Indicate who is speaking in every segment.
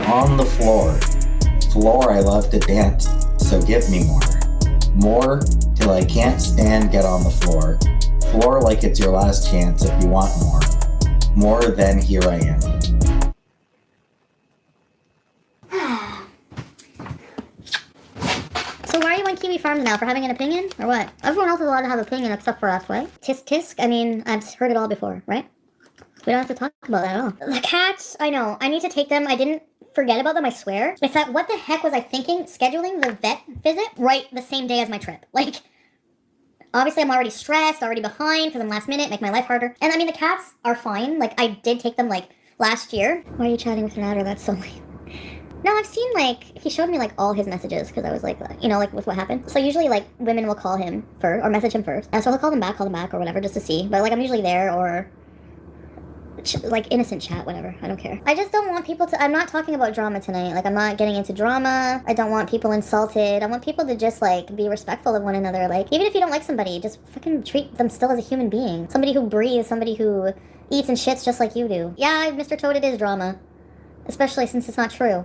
Speaker 1: On the floor. Floor, I love to dance, so give me more. More till I can't stand, get on the floor. Floor like it's your last chance if you want more. More than here I am.
Speaker 2: So why are you on Kiwi Farms now? For having an opinion? Or what? Everyone else is allowed to have an opinion except for us, right? Tisk tisk? I mean, I've heard it all before, right? We don't have to talk about that at all. The cats, I know. I need to take them. I didn't forget about them, I swear. It's that, what the heck was I thinking? Scheduling the vet visit right the same day as my trip. Like, obviously I'm already stressed, already behind, because I'm last minute, make my life harder. And I mean, the cats are fine. Like, I did take them, like, last year. Why are you chatting with Nader? That's so lame. No, I've seen, like, he showed me, like, all his messages, because I was, like, you know, like, with what happened. So usually, like, women will call him first, or message him first. And so he'll call them back, or whatever, just to see. But, like, I'm usually there, or like innocent chat, whatever. I don't care. I just don't want people to. I'm not talking about drama tonight. Like, I'm not getting into drama. I don't want people insulted. I want people to just like be respectful of one another. Like, even if you don't like somebody, just fucking treat them still as a human being. Somebody who breathes, somebody who eats and shits just like you do. Yeah, Mr. Toad, it is drama, especially since it's not true.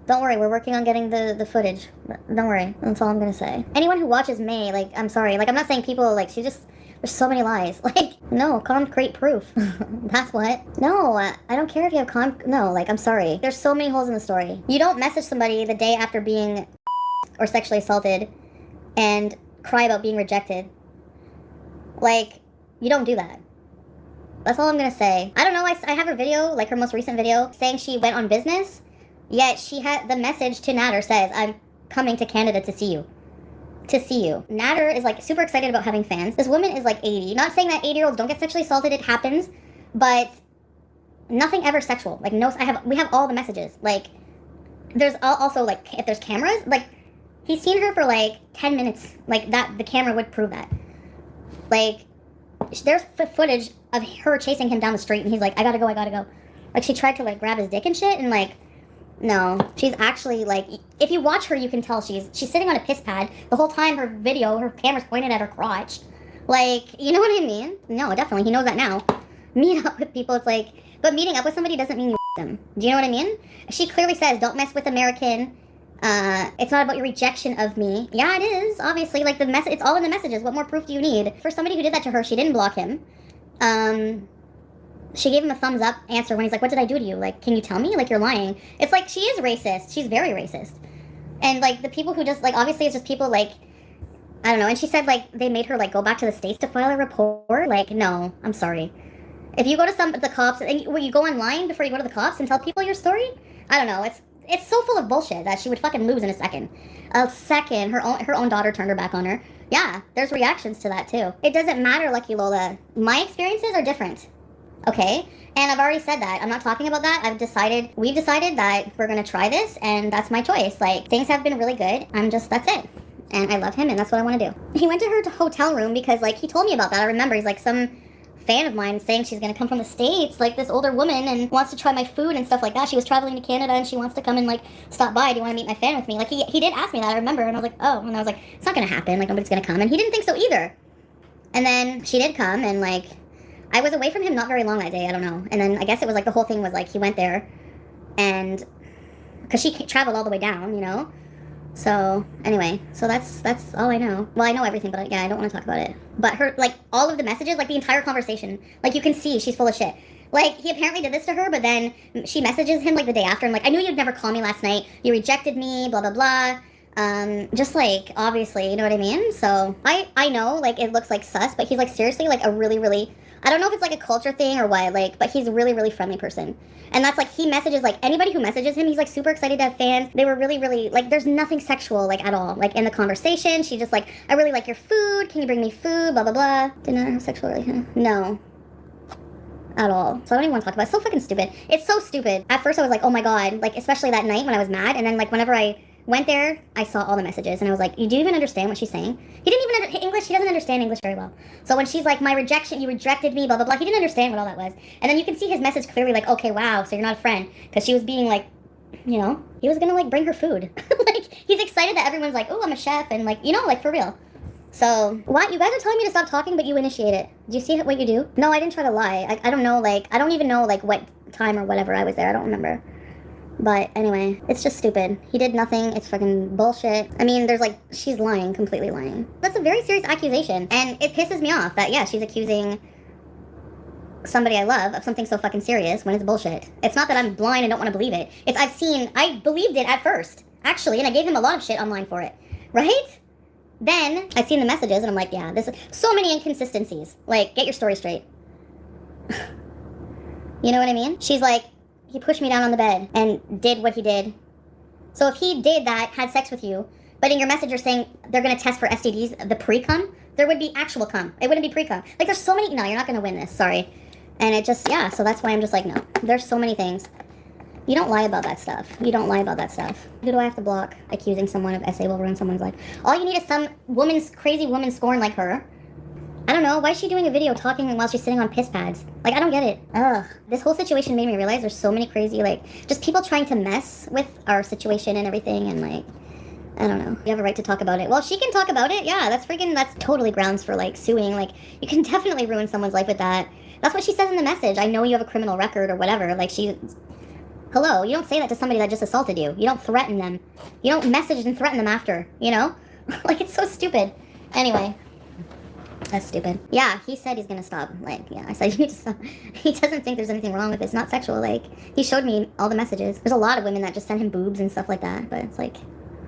Speaker 2: Don't worry, we're working on getting the footage. Don't worry, that's all I'm gonna say. Anyone who watches May, like, I'm sorry. Like, I'm not saying people, like, there's so many lies. Like, no, concrete proof. That's what. No, I don't care if you have no, like, I'm sorry. There's so many holes in the story. You don't message somebody the day after being or sexually assaulted and cry about being rejected. Like, you don't do that. That's all I'm gonna say. I don't know, I have her video, like her most recent video, saying she went on business, yet she had the message to Nader says, I'm coming to Canada to see you. Nader is like super excited about having fans. This woman is like 80. Not saying that 80-year-olds don't get sexually assaulted, it happens, but nothing ever sexual. Like, no, we have all the messages. Like, there's also like, if there's cameras, like, he's seen her for like 10 minutes. Like, that, the camera would prove that. Like, there's footage of her chasing him down the street and he's like, I gotta go. Like, she tried to like grab his dick and shit, and like, no, she's actually, like, if you watch her, you can tell she's sitting on a piss pad the whole time. Her camera's pointed at her crotch. Like, you know what I mean? No, definitely, he knows that now. Meet up with people, it's like, but meeting up with somebody doesn't mean you them. Do you know what I mean? She clearly says, don't mess with American. It's not about your rejection of me. Yeah, it is, obviously. Like, it's all in the messages. What more proof do you need? For somebody who did that to her, she didn't block him. She gave him a thumbs up answer when he's like, what did I do to you? Like, can you tell me? Like, you're lying. It's like, she is racist. She's very racist. And, like, the people who just, like, obviously it's just people, like, I don't know. And she said, like, they made her, like, go back to the States to file a report. Like, no, I'm sorry. If you go to the cops, and you go online before you go to the cops and tell people your story? I don't know. It's so full of bullshit that she would fucking lose in a second. Her own daughter turned her back on her. Yeah, there's reactions to that, too. It doesn't matter, Lucky Lola. My experiences are different. Okay? And I've already said that. I'm not talking about that. We've decided that we're gonna try this, and that's my choice. Like, things have been really good. That's it. And I love him, and that's what I want to do. He went to her hotel room because, like, he told me about that. I remember, he's like, some fan of mine saying she's gonna come from the States, like, this older woman, and wants to try my food and stuff like that. She was traveling to Canada, and she wants to come and, like, stop by. Do you want to meet my fan with me? Like, he did ask me that, I remember, and I was like, oh. And I was like, it's not gonna happen. Like, nobody's gonna come. And he didn't think so either. And then she did come, and, like, I was away from him not very long that day, I don't know. And then I guess it was like the whole thing was like he went there and because she traveled all the way down, you know? So anyway, so that's all I know. Well, I know everything, but yeah, I don't want to talk about it. But her, like, all of the messages, like the entire conversation, like, you can see she's full of shit. Like, he apparently did this to her, but then she messages him like the day after and like, I knew you'd never call me last night. You rejected me, blah, blah, blah. Just like, obviously, you know what I mean? So I know, like, it looks like sus, but he's like seriously like a really, really, I don't know if it's like a culture thing or what, like, but he's a really, really friendly person. And that's like, he messages, like, anybody who messages him, he's like super excited to have fans. They were really, really, like, there's nothing sexual, like, at all. Like, in the conversation, she just like, I really like your food, can you bring me food, blah, blah, blah. Did not have sexual relation. No. At all. So I don't even want to talk about it. It's so fucking stupid. It's so stupid. At first I was like, oh my god, like, especially that night when I was mad, and then, like, whenever I went there, I saw all the messages, and I was like, you do even understand what she's saying? He didn't even English, he doesn't understand English very well. So when she's like, my rejection, you rejected me, blah, blah, blah, he didn't understand what all that was. And then you can see his message clearly, like, okay, wow, so you're not a friend. Because she was being like, you know, he was gonna, like, bring her food. Like, he's excited that everyone's like, oh, I'm a chef, and, like, you know, like, for real. So, what? You guys are telling me to stop talking, but you initiate it. Do you see what you do? No, I didn't try to lie. I don't know, like, I don't even know, like, what time or whatever I was there. I don't remember. But anyway, it's just stupid. He did nothing. It's fucking bullshit. I mean, there's like, she's lying, completely lying. That's a very serious accusation. And it pisses me off that, yeah, she's accusing somebody I love of something so fucking serious when it's bullshit. It's not that I'm blind and don't want to believe it. It's I believed it at first, actually, and I gave him a lot of shit online for it. Right? Then I seen the messages and I'm like, yeah, this is so many inconsistencies. Like, get your story straight. You know what I mean? She's like, he pushed me down on the bed and did what he did. So if he did that, had sex with you, but in your message you're saying they're going to test for STDs, the pre-cum, there would be actual cum. It wouldn't be pre-cum. Like, there's so many, no, you're not going to win this, sorry. And it just, yeah, so that's why I'm just like, no. There's so many things. You don't lie about that stuff. You don't lie about that stuff. Who do I have to block? Accusing someone of SA will ruin someone's life. All you need is some crazy woman scorn like her. I don't know, why is she doing a video talking while she's sitting on piss pads? Like, I don't get it. Ugh. This whole situation made me realize there's so many crazy, like, just people trying to mess with our situation and everything, and, like, I don't know. You have a right to talk about it. Well, she can talk about it, yeah, that's totally grounds for, like, suing. Like, you can definitely ruin someone's life with that. That's what she says in the message. I know you have a criminal record or whatever. Like, hello, you don't say that to somebody that just assaulted you. You don't threaten them. You don't message and threaten them after, you know? Like, it's so stupid. Anyway. That's stupid. Yeah, he said he's gonna stop. Like, yeah, I said you need to stop. He doesn't think there's anything wrong with it. It's not sexual. Like, he showed me all the messages. There's a lot of women that just send him boobs and stuff like that. But it's like,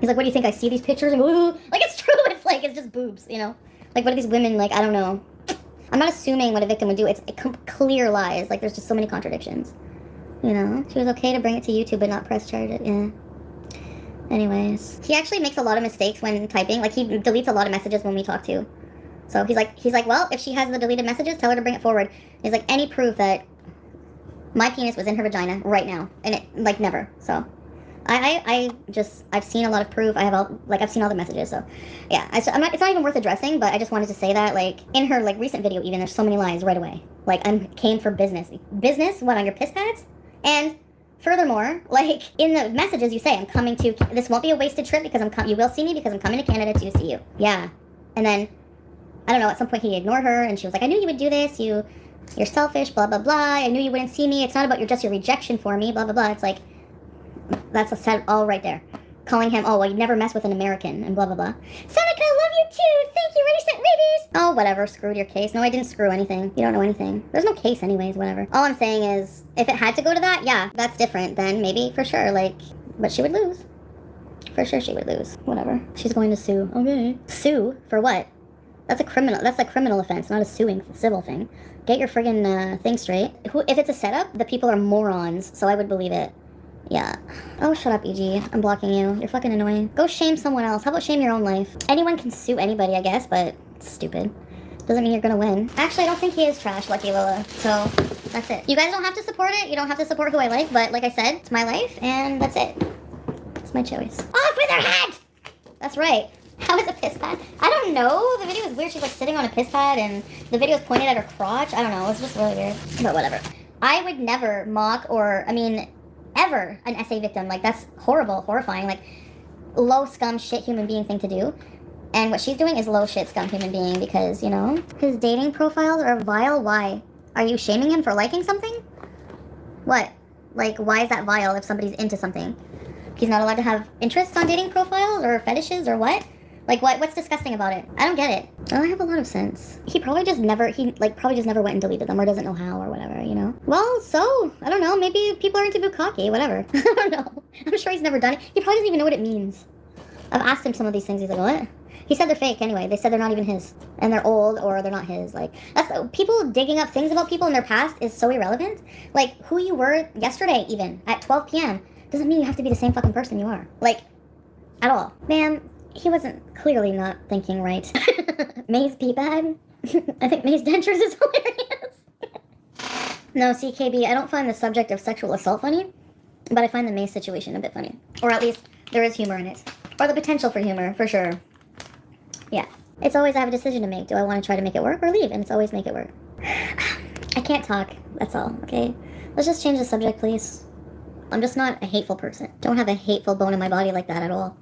Speaker 2: he's like, what do you think? I see these pictures and ooh, like, it's true. It's like, it's just boobs, you know? Like, what are these women, like, I don't know. I'm not assuming what a victim would do. It's clear lies. Like, there's just so many contradictions. You know? She was okay to bring it to YouTube but not press charges. Yeah. Anyways. He actually makes a lot of mistakes when typing. Like, he deletes a lot of messages when we talk to. So he's like, well, if she has the deleted messages, tell her to bring it forward. He's like, any proof that my penis was in her vagina right now, and it, like, never. So I've seen a lot of proof. I've seen all the messages. So yeah, it's not even worth addressing, but I just wanted to say that, like, in her, like, recent video, even there's so many lies right away. Like, came for business. Business? What, on your piss pads? And furthermore, like, in the messages you say, I'm coming to, this won't be a wasted trip because you will see me because I'm coming to Canada to see you. Yeah. And then, I don't know, at some point he ignored her, and she was like, I knew you would do this, you're selfish, blah, blah, blah, I knew you wouldn't see me, it's not about your rejection for me, blah, blah, blah. It's like, that's a set all right there. Calling him, oh, well, you never mess with an American, and blah, blah, blah. Seneca, I love you too, thank you, ready, set, rabies! Oh, whatever, screwed your case. No, I didn't screw anything. You don't know anything. There's no case anyways, whatever. All I'm saying is, if it had to go to that, yeah, that's different, then maybe, for sure, like, but she would lose. For sure she would lose. Whatever. She's going to sue. Okay. Sue? For what? That's a criminal offense, not a suing civil thing. Get your friggin' thing straight. If it's a setup, the people are morons, so I would believe it. Yeah. Oh, shut up, EG. I'm blocking you. You're fucking annoying. Go shame someone else. How about shame your own life? Anyone can sue anybody, I guess, but it's stupid. Doesn't mean you're gonna win. Actually, I don't think he is trash, Lucky Lola. So, that's it. You guys don't have to support it. You don't have to support who I like, but like I said, it's my life, and that's it. It's my choice. Off with her head! That's right. How is a piss pad? I don't know. The video is weird. She's like sitting on a piss pad and the video is pointed at her crotch. I don't know. It's just really weird. But whatever. I would never mock or, I mean, ever an SA victim. Like, that's horrible, horrifying. Like, low scum shit human being thing to do. And what she's doing is low shit scum human being because, you know, his dating profiles are vile. Why? Are you shaming him for liking something? What? Like, why is that vile if somebody's into something? He's not allowed to have interests on dating profiles or fetishes or what? Like, what's disgusting about it? I don't get it. Well, I have a lot of sense. He probably just never went and deleted them or doesn't know how or whatever, you know? Well, so, I don't know, maybe people are into bukkake, whatever. I don't know. I'm sure he's never done it. He probably doesn't even know what it means. I've asked him some of these things, he's like, what? He said they're fake anyway. They said they're not even his. And they're old or they're not his. Like, people digging up things about people in their past is so irrelevant. Like, who you were yesterday even, at 12 p.m., doesn't mean you have to be the same fucking person you are. Like, at all. Man, he wasn't clearly not thinking right. May's pee-pad? I think May's dentures is hilarious. No, CKB, I don't find the subject of sexual assault funny, but I find the May situation a bit funny. Or at least, there is humor in it. Or the potential for humor, for sure. Yeah. It's always I have a decision to make. Do I want to try to make it work or leave? And it's always make it work. I can't talk. That's all, okay? Let's just change the subject, please. I'm just not a hateful person. Don't have a hateful bone in my body like that at all.